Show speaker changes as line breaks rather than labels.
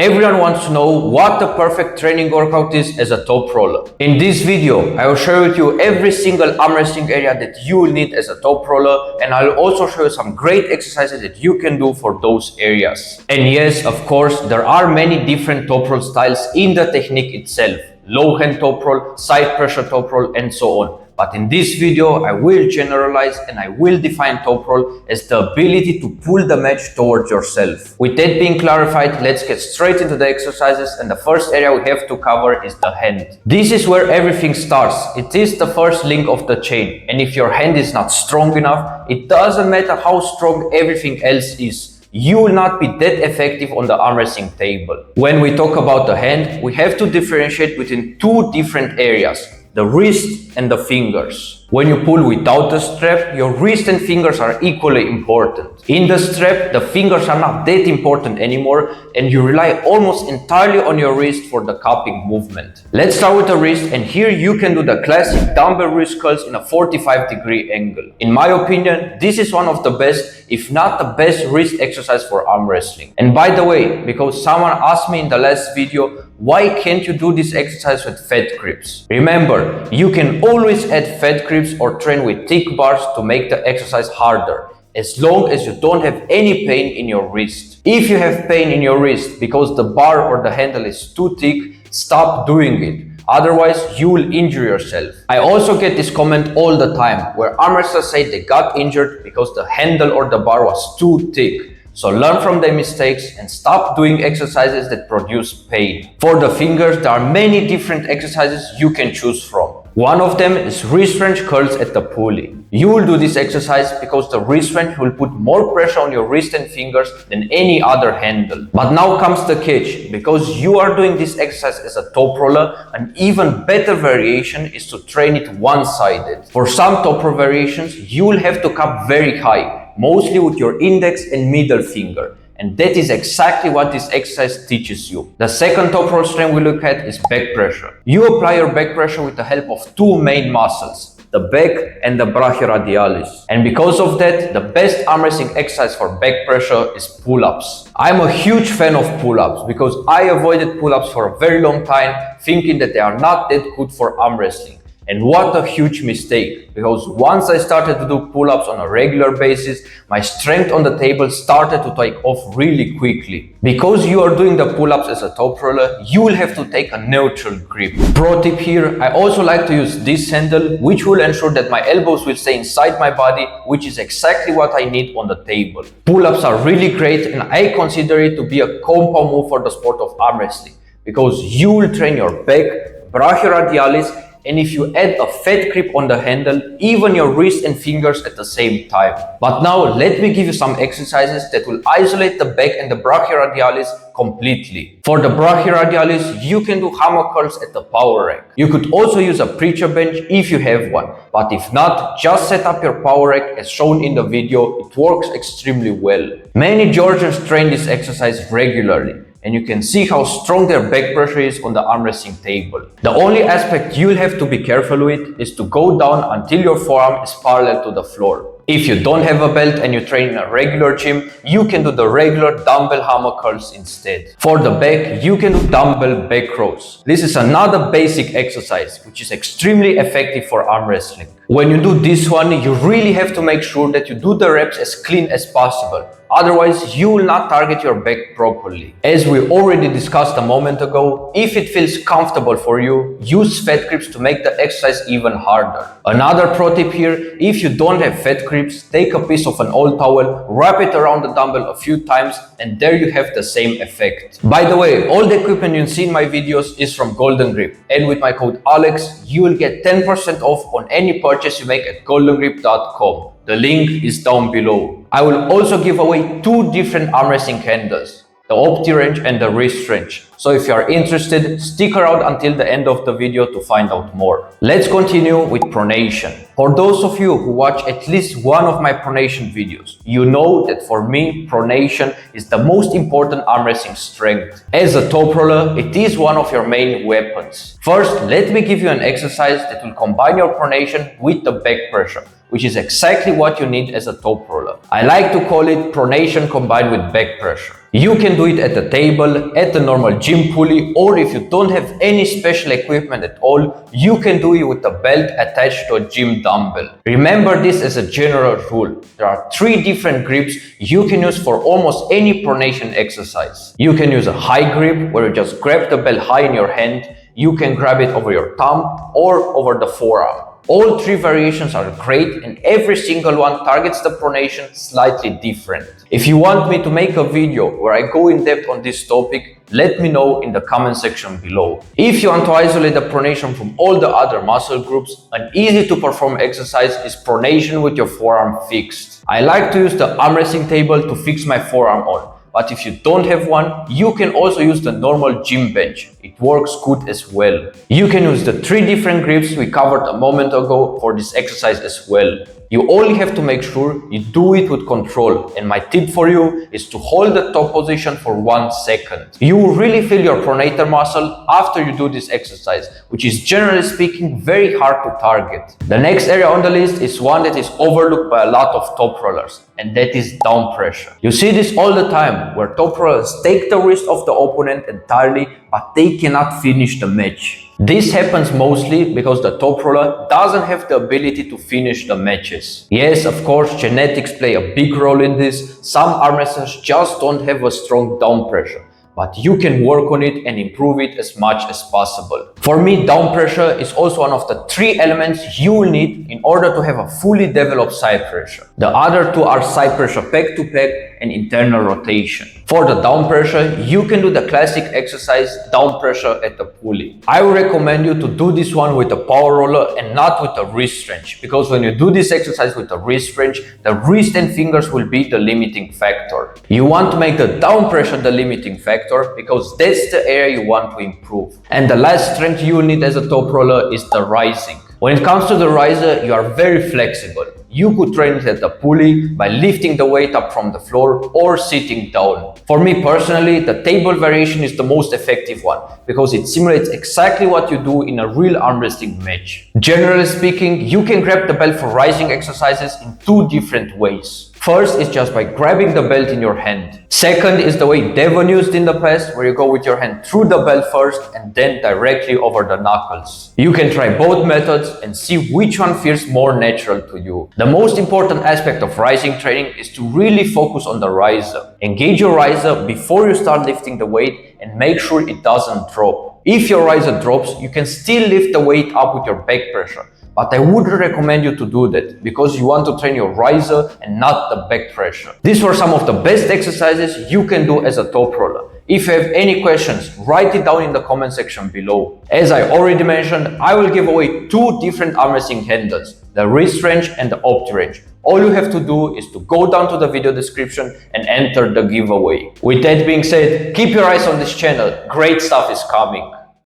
Everyone wants to know what the perfect training workout is as a top roller. In this video, I will share with you every single arm wrestling area that you will need as a top roller, and I will also show you some great exercises that you can do for those areas. And yes, of course, there are many different top roll styles in the technique itself. Low hand top roll, side pressure top roll, and so on. But in this video, I will generalize and I will define top roll as the ability to pull the match towards yourself. With that being clarified, let's get straight into the exercises, and the first area we have to cover is the hand. This is where everything starts. It is the first link of the chain, and if your hand is not strong enough, it doesn't matter how strong everything else is. You will not be that effective on the arm wrestling table. When we talk about the hand, we have to differentiate between two different areas: the wrist and the fingers. When you pull without the strap, your wrist and fingers are equally important. In the strap, the fingers are not that important anymore, and you rely almost entirely on your wrist for the cupping movement. Let's start with the wrist, and here you can do the classic dumbbell wrist curls in a 45-degree angle. In my opinion, this is one of the best, if not the best, wrist exercise for arm wrestling. And by the way, because someone asked me in the last video, why can't you do this exercise with fat grips? Remember, you can always add fat grips or train with thick bars to make the exercise harder, as long as you don't have any pain in your wrist. If you have pain in your wrist because the bar or the handle is too thick, stop doing it. Otherwise, you will injure yourself. I also get this comment all the time where arm wrestlers say they got injured because the handle or the bar was too thick. So learn from their mistakes and stop doing exercises that produce pain. For the fingers, there are many different exercises you can choose from. One of them is wrist wrench curls at the pulley. You will do this exercise because the wrist wrench will put more pressure on your wrist and fingers than any other handle. But now comes the catch. Because you are doing this exercise as a top roller, an even better variation is to train it one-sided. For some top roll variations, you will have to cup very high, mostly with your index and middle finger. And that is exactly what this exercise teaches you. The second top roll strength we look at is back pressure. You apply your back pressure with the help of two main muscles, the back and the brachioradialis. And because of that, the best arm wrestling exercise for back pressure is pull-ups. I'm a huge fan of pull-ups because I avoided pull-ups for a very long time, thinking that they are not that good for arm wrestling. And what a huge mistake, because once I started to do pull-ups on a regular basis, my strength on the table started to take off really quickly. Because you are doing the pull-ups as a top roller, you will have to take a neutral grip. Pro tip here, I also like to use this handle, which will ensure that my elbows will stay inside my body, which is exactly what I need on the table. Pull-ups are really great, and I consider it to be a compound move for the sport of arm wrestling, because you will train your back, brachioradialis, and if you add a fat grip on the handle, even your wrist and fingers at the same time. But now let me give you some exercises that will isolate the back and the brachioradialis completely. For the brachioradialis, you can do hammer curls at the power rack. You could also use a preacher bench if you have one, but if not, just set up your power rack as shown in the video. It works extremely well. Many Georgians train this exercise regularly, and you can see how strong their back pressure is on the arm wrestling table. The only aspect you'll have to be careful with is to go down until your forearm is parallel to the floor. If you don't have a belt and you train in a regular gym, you can do the regular dumbbell hammer curls instead. For the back, you can do dumbbell back rows. This is another basic exercise, which is extremely effective for arm wrestling. When you do this one, you really have to make sure that you do the reps as clean as possible. Otherwise, you will not target your back properly. As we already discussed a moment ago, if it feels comfortable for you, use fat grips to make the exercise even harder. Another pro tip here, if you don't have fat grips, take a piece of an old towel, wrap it around the dumbbell a few times, and there you have the same effect. By the way, all the equipment you see in my videos is from Golden Grip, and with my code ALEX, you will get 10% off on any purchase you make at goldengrip.com. The link is down below. I will also give away two different arm wrestling handles, the Opti wrench and the wrist wrench. So if you are interested, stick around until the end of the video to find out more. Let's continue with pronation. For those of you who watch at least one of my pronation videos, you know that for me, pronation is the most important arm wrestling strength. As a top roller, it is one of your main weapons. First, let me give you an exercise that will combine your pronation with the back pressure, which is exactly what you need as a top roller. I like to call it pronation combined with back pressure. You can do it at the table, at the normal gym pulley, or if you don't have any special equipment at all, you can do it with a belt attached to a gym dumbbell. Remember this as a general rule. There are 3 different grips you can use for almost any pronation exercise. You can use a high grip where you just grab the belt high in your hand. You can grab it over your thumb or over the forearm. All 3 variations are great and every single one targets the pronation slightly different. If you want me to make a video where I go in depth on this topic, let me know in the comment section below. If you want to isolate the pronation from all the other muscle groups, an easy to perform exercise is pronation with your forearm fixed. I like to use the arm wrestling table to fix my forearm on. But if you don't have one, you can also use the normal gym bench. It works good as well. You can use the 3 different grips we covered a moment ago for this exercise as well. You only have to make sure you do it with control, and my tip for you is to hold the top position for 1 second. You will really feel your pronator muscle after you do this exercise, which is generally speaking very hard to target. The next area on the list is one that is overlooked by a lot of top rollers, and that is down pressure. You see this all the time, where top rollers take the wrist of the opponent entirely, but they cannot finish the match. This happens mostly because the top roller doesn't have the ability to finish the matches. Yes, of course, genetics play a big role in this. Some arm wrestlers just don't have a strong down pressure, but you can work on it and improve it as much as possible. For me, down pressure is also one of the 3 elements you will need in order to have a fully developed side pressure. The other 2 are side pressure pec to pec and internal rotation. For the down pressure, you can do the classic exercise down pressure at the pulley. I would recommend you to do this one with a power roller and not with a wrist wrench, because when you do this exercise with a wrist wrench, the wrist and fingers will be the limiting factor. You want to make the down pressure the limiting factor because that's the area you want to improve. And the last strength you need as a top roller is the rising. When it comes to the riser, you are very flexible. You could train it at the pulley by lifting the weight up from the floor or sitting down. For me personally, the table variation is the most effective one because it simulates exactly what you do in a real arm wrestling match. Generally speaking, you can grab the belt for rising exercises in 2 different ways. First is just by grabbing the belt in your hand. Second is the way Devon used in the past, where you go with your hand through the belt first and then directly over the knuckles. You can try both methods and see which one feels more natural to you. The most important aspect of rising training is to really focus on the riser. Engage your riser before you start lifting the weight and make sure it doesn't drop. If your riser drops, you can still lift the weight up with your back pressure. But I wouldn't recommend you to do that because you want to train your riser and not the back pressure. These were some of the best exercises you can do as a top roller. If you have any questions, write it down in the comment section below. As I already mentioned, I will give away 2 different arm wrestling handles, the wrist wrench and the opti wrench. All you have to do is to go down to the video description and enter the giveaway. With that being said, keep your eyes on this channel. Great stuff is coming.